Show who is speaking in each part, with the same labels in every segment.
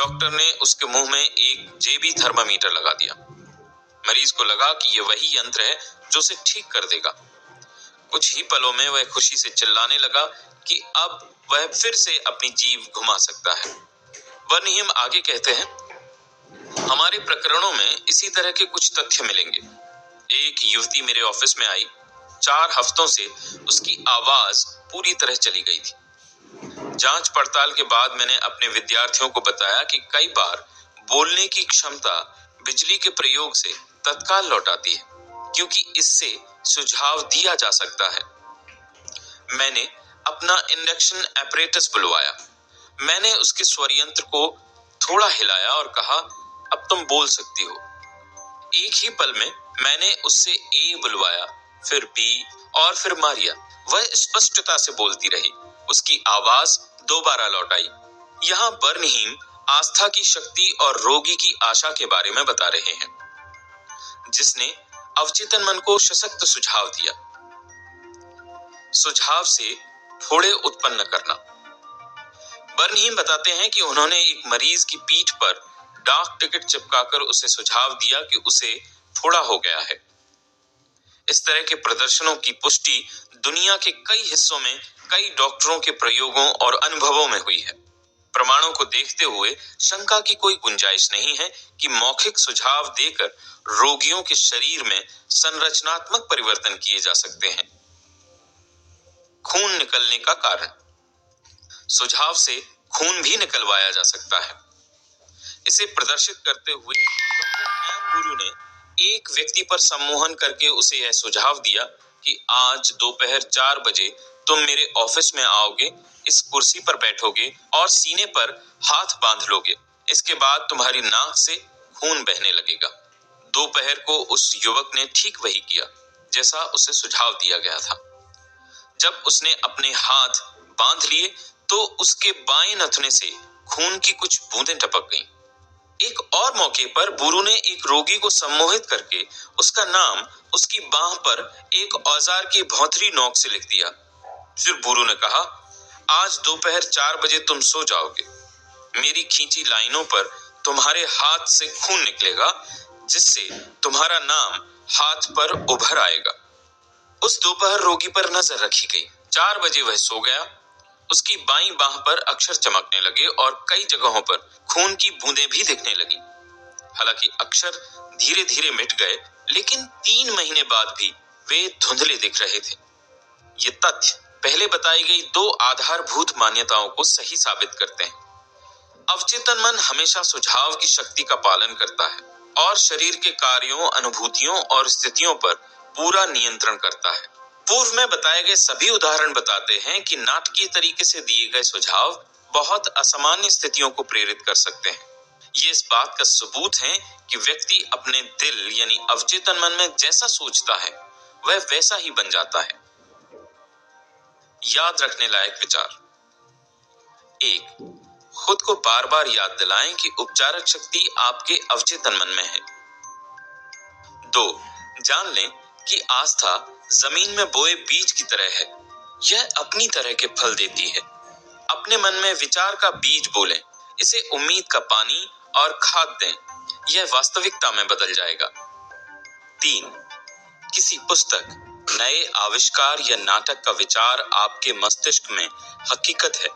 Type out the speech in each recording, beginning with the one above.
Speaker 1: Doctor ने उसके मुंह में एक जेबी थर्मामीटर लगा दिया। मरीज को लगा कि यह वही यंत्र है जो उसे ठीक कर देगा। कुछ ही पलों में वह खुशी से चिल्लाने लगा कि अब वह फिर से अपनी जीभ घुमा सकता है। बर्नहीम आगे कहते हैं, हमारे प्रकरणों में इसी तरह के कुछ तथ्य मिलेंगे। एक युवती मेरे ऑफिस में आई। 4 हफ्तों से उसकी आवाज पूरी तरह चली गई थी। जांच पड़ताल के बाद मैंने अपने विद्यार्थियों को बताया कि कई बार बोलने की क्षमता बिजली के प्रयोग से तत्काल लौट आती है, क्योंकि इससे सुझाव दिया जा सकता है। मैंने अपना इंडक्शन एपरेटस बुलवाया। मैंने उसके स्वर यंत्र को थोड़ा हिलाया और कहा, अब तुम बोल सकती हो। एक ही पल में मैंने उससे ए बुलवाया, फिर बी और फिर मारिया। वह स्पष्टता से बोलती रही। उसकी आवाज दोबारा लौट आई। यहाँ बर्नहीम आस्था की शक्ति और रोगी की आशा के बारे में बता रहे हैं, जिसने अवचेतन मन को सशक्त सुझाव दिया। सुझाव से फोड़े उत्पन्न करना। बर्नहीम बताते हैं कि उन्होंने एक मरीज की पीठ पर डाक टिकट चिपकाकर उसे सुझाव दिया कि उसे फोड़ा हो गया है। इस तरह के प्रदर्शनों की पुष्टि दुनिया के कई हिस्सों में कई डॉक्टरों के प्रयोगों और अनुभवों में हुई है। प्रमाणों को देखते हुए शंका की कोई गुंजाइश नहीं है कि मौखिक सुझाव देकर रोगियों के शरीर में संरचनात्मक परिवर्तन किए जा सकते हैं। खून निकलने का कारण। सुझाव से खून भी निकलवाया जा सकता है। इसे प्रदर्शित करते हुए डॉक्टर एम गुरु ने एक व्यक्ति पर सम्मोहन करके उसे यह सुझाव दिया कि आज दोपहर 4 बजे तुम मेरे ऑफिस में आओगे, इस कुर्सी पर बैठोगे और सीने पर हाथ बांध लोगे। इसके बाद तुम्हारी नाक से खून बहने लगेगा। दोपहर को उस युवक ने ठीक वही किया जैसा उसे सुझाव दिया गया था। जब उसने अपने हाथ बांध लिए तो उसके बाएं नथुने से खून की कुछ बूंदें टपक गईं। एक और मौके पर बुरु ने एक रोगी को सम्मोहित करके उसका नाम उसकी बांह पर एक औजार की भौंथरी नोक से लिख दिया। फिर बुरु ने कहा, आज दोपहर 4 बजे तुम सो जाओगे। मेरी खींची लाइनों पर तुम्हारे हाथ से खून निकलेगा, जिससे तुम्हारा नाम हाथ पर उभर आएगा। उस दोपहर रोगी पर नजर रखी गई। 4 बजे वह सो गया। उसकी बाईं बांह पर अक्षर चमकने लगे और कई जगहों पर खून की बूंदें भी दिखने लगी। हालांकि अक्षर धीरे धीरे मिट गए, लेकिन 3 महीने बाद भी वे धुंधले दिख रहे थे। ये तथ्य पहले बताई गई 2 आधारभूत मान्यताओं को सही साबित करते हैं। अवचेतन मन हमेशा सुझाव की शक्ति का पालन करता है और शरीर के कार्यों, अनुभूतियों और स्थितियों पर पूरा नियंत्रण करता है। पूर्व में बताए गए सभी उदाहरण बताते हैं कि नाटकीय तरीके से दिए गए सुझाव बहुत असामान्य स्थितियों को प्रेरित कर सकते हैं। ये इस बात का सबूत है कि व्यक्ति अपने दिल यानी अवचेतन मन में जैसा सोचता है वह वैसा ही बन जाता है। याद रखने लायक विचार। 1. खुद को बार बार याद दिलाएं कि उपचारक शक्ति आपके अवचेतन मन में है। 2. जान लें कि आस्था जमीन में बोए बीज की तरह है। यह अपनी तरह के फल देती है। अपने मन में विचार का बीज बोलें, इसे उम्मीद का पानी और खाद दें। यह वास्तविकता में बदल जाएगा। 3. किसी पुस्तक, नए आविष्कार या नाटक का विचार आपके मस्तिष्क में हकीकत है,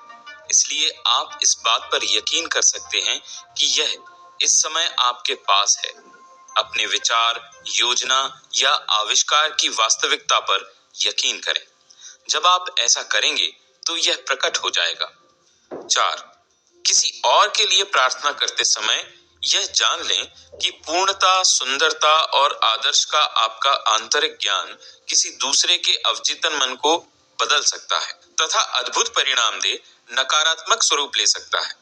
Speaker 1: इसलिए आप इस बात पर यकीन कर सकते हैं कि यह इस समय आपके पास है। अपने विचार, योजना या आविष्कार की वास्तविकता पर यकीन करें। जब आप ऐसा करेंगे तो यह प्रकट हो जाएगा। 4. किसी और के लिए प्रार्थना करते समय यह जान लें कि पूर्णता, सुंदरता और आदर्श का आपका आंतरिक ज्ञान किसी दूसरे के अवचेतन मन को बदल सकता है तथा अद्भुत परिणाम दे नकारात्मक स्वरूप ले सकता है।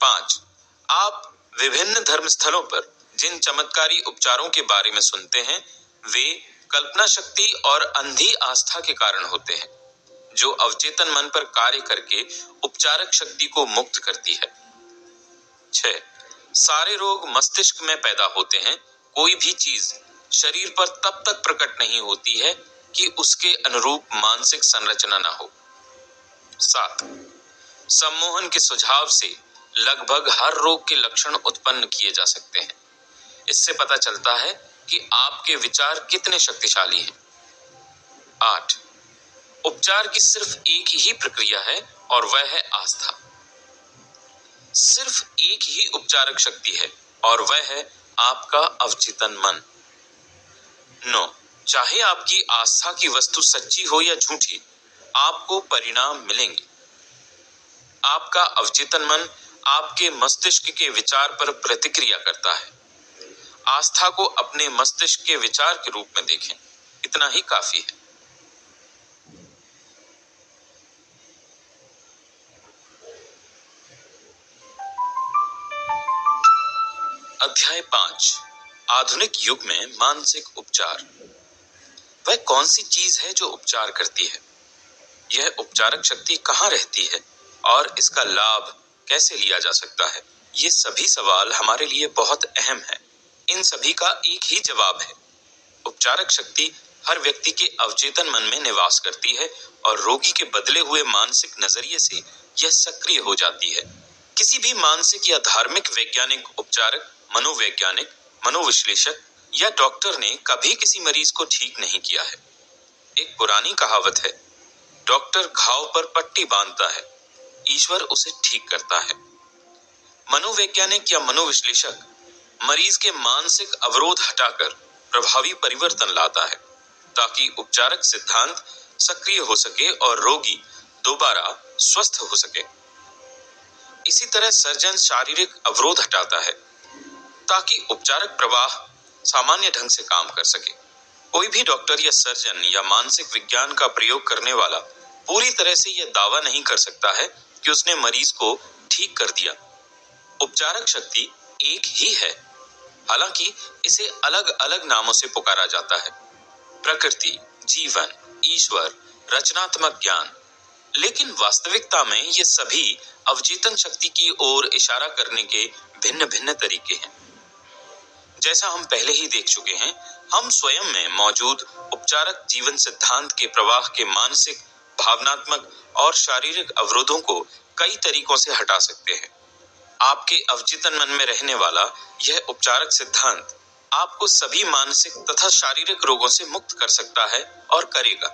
Speaker 1: 5. आप विभिन्न धर्मस्थलों पर जिन चमत्कारी उपचारों के बारे में सुनते हैं, वे कल्पना शक्ति और अंधी आस्था के कारण होते हैं, जो अवचेतन मन पर कार्य करके उपचारक शक्ति को मुक्त करती है। 6. सारे रोग मस्तिष्क में पैदा होते हैं। कोई भी चीज शरीर पर तब तक प्रकट नहीं होती है कि उसके अनुरूप मानसिक संरचना ना हो। 7. सम्मोहन के सुझाव से लगभग हर रोग के लक्षण उत्पन्न किए जा सकते हैं। इससे पता चलता है कि आपके विचार कितने शक्तिशाली हैं। 8. उपचार की सिर्फ एक ही प्रक्रिया है और वह है आस्था। सिर्फ एक ही उपचारक शक्ति है और वह है आपका अवचेतन मन। 9. चाहे आपकी आस्था की वस्तु सच्ची हो या झूठी, आपको परिणाम मिलेंगे। आपका अवचेतन मन आपके मस्तिष्क के विचार पर प्रतिक्रिया करता है। आस्था को अपने मस्तिष्क के विचार के रूप में देखें, इतना ही काफी है। अध्याय 5, आधुनिक युग में मानसिक उपचार। वह कौन सी चीज है जो उपचार करती है? यह उपचारक शक्ति कहाँ रहती है और इसका लाभ कैसे लिया जा सकता है? ये सभी सवाल हमारे लिए बहुत अहम है। इन सभी का एक ही जवाब है। उपचारक शक्ति हर व्यक्ति के अवचेतन मन में निवास करती है और रोगी के बदले हुए मानसिक नजरिए से यह सक्रिय हो जाती है। किसी भी मानसिक या धार्मिक वैज्ञानिक उपचारक, मनोवैज्ञानिक, मनोविश्लेषक या डॉक्टर ने कभी किसी मरीज को ठीक नहीं किया है। एक पुरानी कहावत है, डॉक्टर घाव पर पट्टी बांधता है, ईश्वर उसे ठीक करता है। मनोवैज्ञानिक या मनोविश्लेषक मरीज के मानसिक अवरोध हटाकर प्रभावी परिवर्तन लाता है ताकि उपचारक सिद्धांत सक्रिय हो सके और रोगी दोबारा स्वस्थ हो सके। इसी तरह सर्जन शारीरिक अवरोध हटाता है ताकि उपचारक प्रवाह सामान्य ढंग से काम कर सके। कोई भी डॉक्टर या सर्जन या मानसिक विज्ञान का प्रयोग करने वाला पूरी तरह से यह दावा नहीं कर सकता है कि उसने मरीज को ठीक कर दिया। उपचारक शक्ति एक ही है, हालांकि इसे अलग अलग नामों से पुकारा जाता है, प्रकृति, जीवन, ईश्वर, रचनात्मक ज्ञान। लेकिन वास्तविकता में ये सभी अवचेतन शक्ति की ओर इशारा करने के भिन्न भिन्न तरीके हैं। जैसा हम पहले ही देख चुके हैं, हम स्वयं में मौजूद उपचारक जीवन सिद्धांत के प्रवाह के मानसिक, भावनात्मक और शारीरिक अवरोधों को कई तरीकों से हटा सकते हैं। आपके अवचेतन मन में रहने वाला यह उपचारक सिद्धांत आपको सभी मानसिक तथा शारीरिक रोगों से मुक्त कर सकता है और करेगा,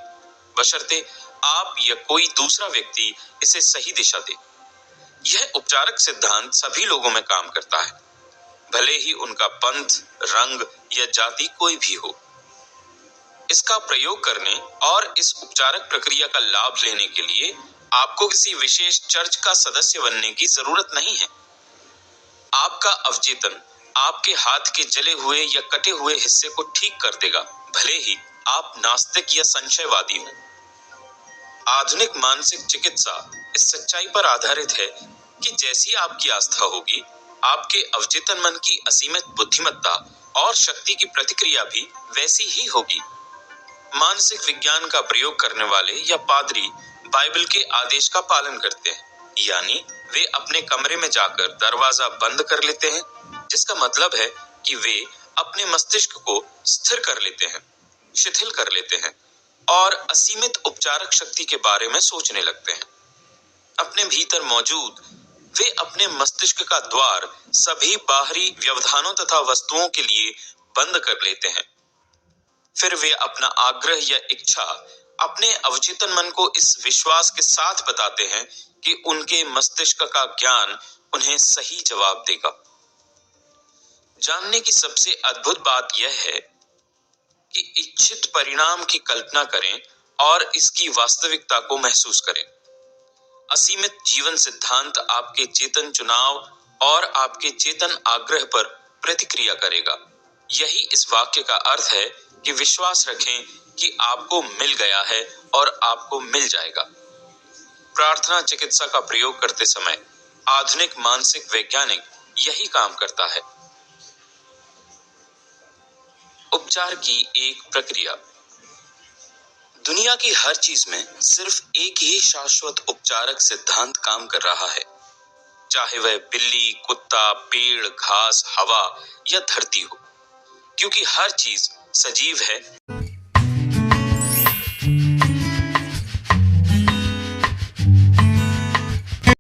Speaker 1: बशर्ते आप या कोई दूसरा व्यक्ति इसे सही दिशा दे। यह उपचारक सिद्धांत सभी लोगों में काम करता है, भले ही उनका पंथ, रंग या जाति कोई भी हो। इसका प्रयोग करने और इस उपचारक प्रक्रिया का लाभ लेने के लिए आपको किसी विशेष चर्च का सदस्य बनने की जरूरत नहीं है। आपका अवचेतन आपके हाथ के जले हुए या कटे हुए हिस्से को ठीक कर देगा, भले ही आप नास्तिक या संशयवादी हों। आधुनिक मानसिक चिकित्सा इस सच्चाई पर आधारित है कि जैसी आपकी आस्था होगी, आपके अवचेतन मन की असीमित बुद्धिमत्ता और शक्ति की प्रतिक्रिया भी वैसी ही होगी। मानसिक विज्ञान का प्रयोग करने वाले या पादरी बाइबल के आदेश का पालन करते हैं, यानी वे अपने कमरे में जाकर दरवाजा बंद कर लेते हैं, जिसका मतलब है कि वे अपने मस्तिष्क को स्थिर कर लेते हैं, शिथिल कर लेते हैं और असीमित उपचारक शक्ति के बारे में सोचने लगते हैं। अपने भीतर मौजूद वे अपने मस्तिष्क का द्वार सभी बाहरी व्यवधानों तथा वस्तुओं के लिए बंद कर लेते हैं। फिर वे अपना आग्रह या इच्छा अपने अवचेतन मन को इस विश्वास के साथ बताते हैं कि उनके मस्तिष्क का ज्ञान उन्हें सही जवाब देगा। जानने की सबसे अद्भुत बात यह है कि इच्छित परिणाम की कल्पना करें और इसकी वास्तविकता को महसूस करें। असीमित जीवन सिद्धांत आपके चेतन चुनाव और आपके चेतन आग्रह पर प्रतिक्रिया करेगा। यही इस वाक्य का अर्थ है कि विश्वास रखें कि आपको मिल गया है और आपको मिल जाएगा। प्रार्थना चिकित्सा का प्रयोग करते समय आधुनिक मानसिक वैज्ञानिक यही काम करता है। उपचार की एक प्रक्रिया। दुनिया की हर चीज में सिर्फ एक ही शाश्वत उपचारक सिद्धांत काम कर रहा है, चाहे वह बिल्ली, कुत्ता, पेड़, घास, हवा या धरती हो, क्योंकि हर चीज सजीव है।